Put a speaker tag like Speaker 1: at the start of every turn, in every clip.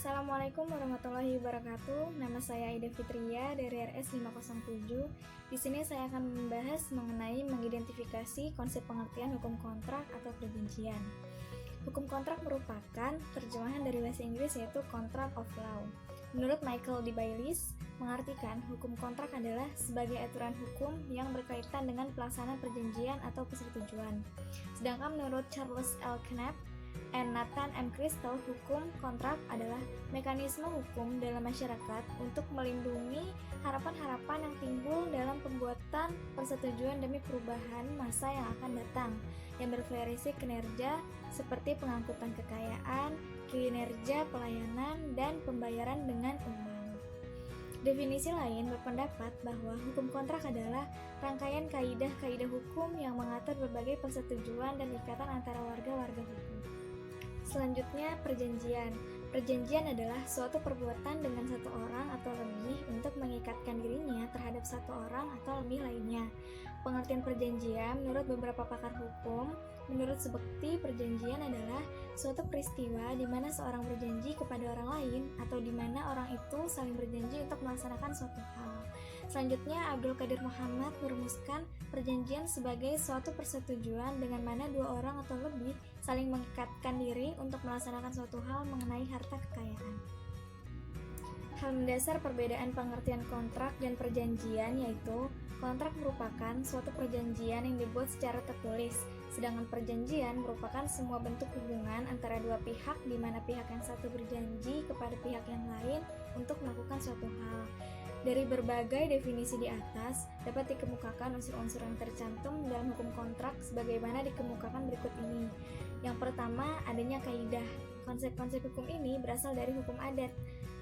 Speaker 1: Assalamualaikum warahmatullahi wabarakatuh. Nama saya Aida Fitria dari RS 507. Di sini saya akan membahas mengenai mengidentifikasi konsep pengertian hukum kontrak atau perjanjian. Hukum kontrak merupakan terjemahan dari bahasa Inggris yaitu contract of law. Menurut Michael D. Bayliss, mengartikan hukum kontrak adalah sebagai aturan hukum yang berkaitan dengan pelaksanaan perjanjian atau persetujuan. Sedangkan menurut Charles L. Knapp and Nathan M. Crystal, hukum kontrak adalah mekanisme hukum dalam masyarakat untuk melindungi harapan-harapan yang timbul dalam pembuatan persetujuan demi perubahan masa yang akan datang, yang bervariasi kinerja seperti pengangkutan kekayaan, kinerja pelayanan, dan pembayaran dengan uang. Definisi lain berpendapat bahwa hukum kontrak adalah rangkaian kaidah-kaidah hukum yang mengatur berbagai persetujuan dan ikatan antara warga-warga hukum. Selanjutnya, perjanjian. Perjanjian adalah suatu perbuatan dengan satu orang atau lebih untuk mengikatkan dirinya terhadap satu orang atau lebih lainnya. Pengertian perjanjian menurut beberapa pakar hukum, menurut Subekti, perjanjian adalah suatu peristiwa di mana seorang berjanji kepada orang lain atau di mana orang itu saling berjanji untuk melaksanakan suatu hal. Selanjutnya, Abdul Qadir Muhammad merumuskan perjanjian sebagai suatu persetujuan dengan mana dua orang atau lebih saling mengikatkan diri untuk melaksanakan suatu hal mengenai harta kekayaan. Hal mendasar perbedaan pengertian kontrak dan perjanjian yaitu kontrak merupakan suatu perjanjian yang dibuat secara tertulis, sedangkan perjanjian merupakan semua bentuk hubungan antara dua pihak di mana pihak yang satu berjanji kepada pihak yang lain untuk melakukan suatu hal. Dari berbagai definisi di atas, dapat dikemukakan unsur-unsur yang tercantum dalam hukum kontrak sebagaimana dikemukakan berikut ini. Yang pertama, adanya kaidah. Konsep-konsep hukum ini berasal dari hukum adat.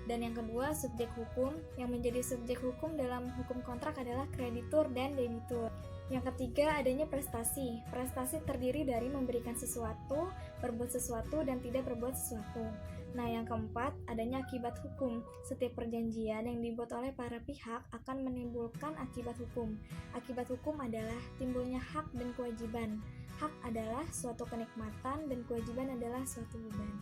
Speaker 1: Dan yang kedua, subjek hukum. Yang menjadi subjek hukum dalam hukum kontrak adalah kreditur dan debitur. Yang ketiga, adanya prestasi. Prestasi terdiri dari memberikan sesuatu, berbuat sesuatu, dan tidak berbuat sesuatu. Nah, yang keempat, adanya akibat hukum. Setiap perjanjian yang dibuat oleh para pihak akan menimbulkan akibat hukum. Akibat hukum adalah timbulnya hak dan kewajiban. Hak adalah suatu kenikmatan dan kewajiban adalah suatu beban.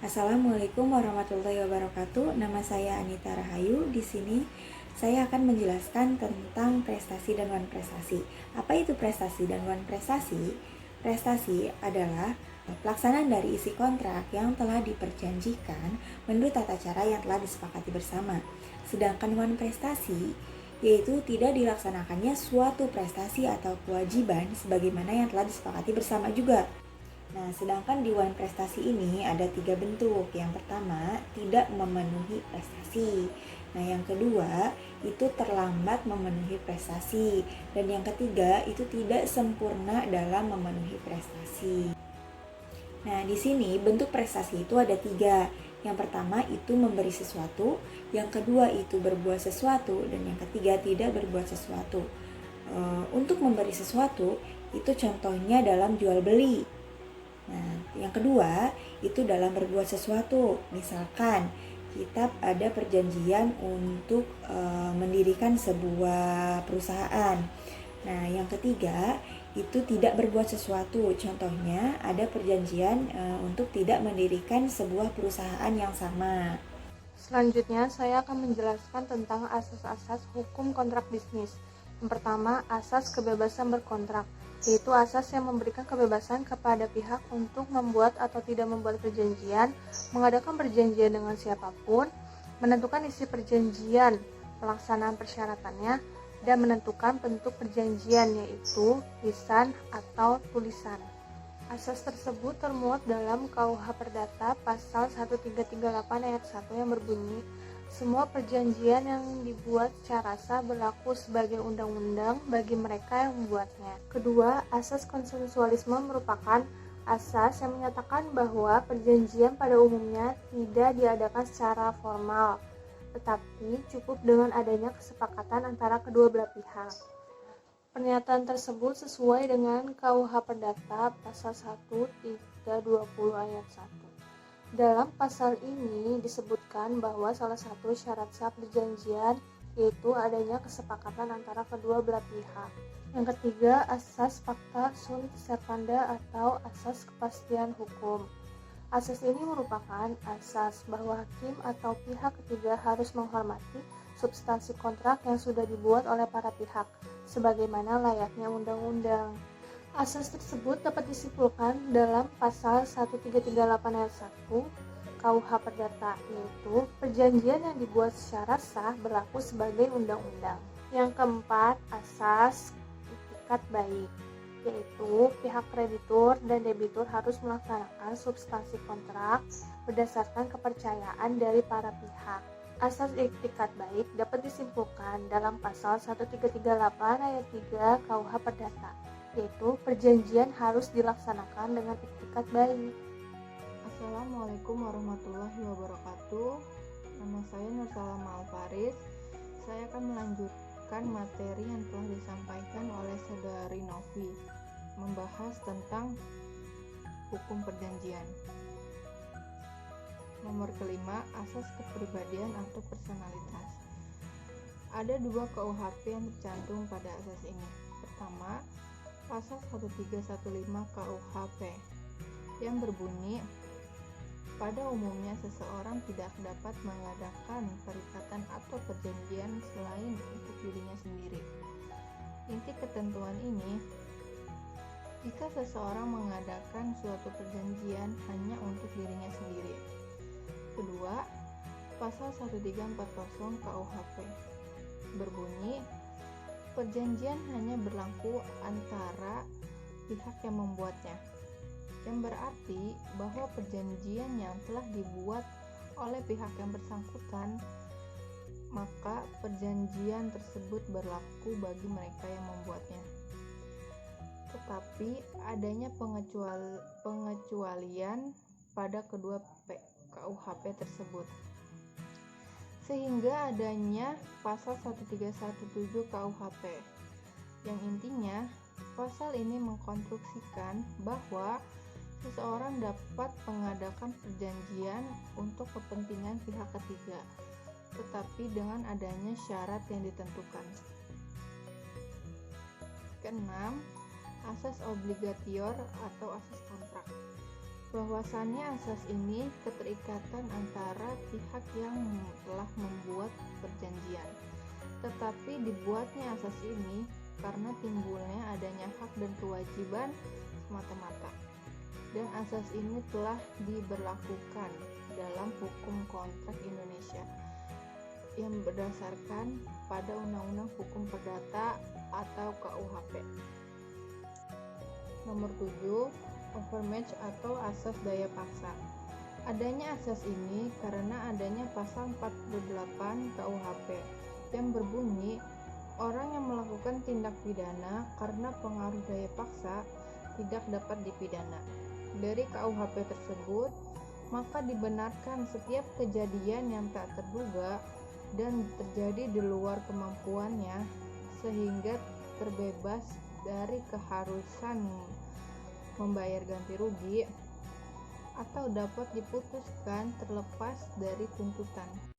Speaker 2: Assalamualaikum warahmatullahi wabarakatuh. Nama saya Anita Rahayu. Di sini saya akan menjelaskan tentang prestasi dan wan prestasi. Apa itu prestasi dan wan prestasi? Prestasi adalah pelaksanaan dari isi kontrak yang telah diperjanjikan menurut tata cara yang telah disepakati bersama. Sedangkan wan prestasi yaitu tidak dilaksanakannya suatu prestasi atau kewajiban sebagaimana yang telah disepakati bersama juga. Nah, sedangkan di wan prestasi ini ada 3 bentuk. Yang pertama, tidak memenuhi prestasi. Nah, yang kedua, itu terlambat memenuhi prestasi. Dan yang ketiga, itu tidak sempurna dalam memenuhi prestasi. Nah, di sini bentuk prestasi itu ada 3. Yang pertama itu memberi sesuatu, yang kedua itu berbuat sesuatu, dan yang ketiga tidak berbuat sesuatu. Untuk memberi sesuatu, itu contohnya dalam jual beli. Nah, yang kedua itu dalam berbuat sesuatu. Misalkan kita ada perjanjian untuk mendirikan sebuah perusahaan. Nah, yang ketiga itu tidak berbuat sesuatu. Contohnya ada perjanjian untuk tidak mendirikan sebuah perusahaan yang sama.
Speaker 3: Selanjutnya, saya akan menjelaskan tentang asas-asas hukum kontrak bisnis. Yang pertama, asas kebebasan berkontrak, yaitu asas yang memberikan kebebasan kepada pihak untuk membuat atau tidak membuat perjanjian, mengadakan perjanjian dengan siapapun, menentukan isi perjanjian, pelaksanaan persyaratannya, dan menentukan bentuk perjanjian yaitu lisan atau tulisan. Asas tersebut termuat dalam KUH Perdata pasal 1338 ayat 1 yang berbunyi, semua perjanjian yang dibuat secara sah berlaku sebagai undang-undang bagi mereka yang membuatnya. Kedua, asas konsensualisme merupakan asas yang menyatakan bahwa perjanjian pada umumnya tidak diadakan secara formal, tetapi cukup dengan adanya kesepakatan antara kedua belah pihak. Pernyataan tersebut sesuai dengan KUH Perdata pasal 1320 ayat 1. Dalam pasal ini disebutkan bahwa salah satu syarat sah perjanjian yaitu adanya kesepakatan antara kedua belah pihak. Yang ketiga, asas pacta sunt servanda atau asas kepastian hukum. Asas ini merupakan asas bahwa hakim atau pihak ketiga harus menghormati substansi kontrak yang sudah dibuat oleh para pihak, sebagaimana layaknya undang-undang. Asas tersebut dapat disimpulkan dalam pasal 1338 ayat 1 KUH Perdata, yaitu perjanjian yang dibuat secara sah berlaku sebagai undang-undang. Yang keempat, asas itikat baik, yaitu pihak kreditur dan debitur harus melaksanakan substansi kontrak berdasarkan kepercayaan dari para pihak. Asas itikat baik dapat disimpulkan dalam pasal 1338 ayat 3 KUH Perdata, yaitu perjanjian harus dilaksanakan dengan itikat baik.
Speaker 4: Assalamualaikum warahmatullahi wabarakatuh. Nama saya Nursalama Alfaris. Saya akan melanjutkan materi yang telah disampaikan oleh Saudari Novi, membahas tentang hukum perjanjian. Nomor kelima, asas kepribadian atau personalitas. Ada dua KUHP yang tercantum pada asas ini. Pertama, pasal 1315 KUHP yang berbunyi, pada umumnya seseorang tidak dapat mengadakan perikatan atau perjanjian selain untuk dirinya sendiri. Inti ketentuan ini, jika seseorang mengadakan suatu perjanjian hanya untuk dirinya sendiri. Kedua, pasal 1340 KUHP berbunyi, perjanjian hanya berlaku antara pihak yang membuatnya, yang berarti bahwa perjanjian yang telah dibuat oleh pihak yang bersangkutan, maka perjanjian tersebut berlaku bagi mereka yang membuatnya. Tetapi adanya pengecualian pada kedua KUHP tersebut, sehingga adanya pasal 1317 KUHP yang intinya pasal ini mengkonstruksikan bahwa seseorang dapat mengadakan perjanjian untuk kepentingan pihak ketiga, tetapi dengan adanya syarat yang ditentukan. Keenam, asas obligatior atau asas kontrak. Bahwasannya asas ini keterikatan antara pihak yang telah membuat perjanjian, tetapi dibuatnya asas ini karena timbulnya adanya hak dan kewajiban semata-mata. Dan asas ini telah diberlakukan dalam hukum kontrak Indonesia yang berdasarkan pada Undang-Undang Hukum Perdata atau KUHP. Nomor 7, overmatch atau asas daya paksa. Adanya asas ini karena adanya pasal 48 KUHP yang berbunyi, orang yang melakukan tindak pidana karena pengaruh daya paksa tidak dapat dipidana. Dari KUHP tersebut, maka dibenarkan setiap kejadian yang tak terduga dan terjadi di luar kemampuannya sehingga terbebas dari keharusan membayar ganti rugi atau dapat diputuskan terlepas dari tuntutan.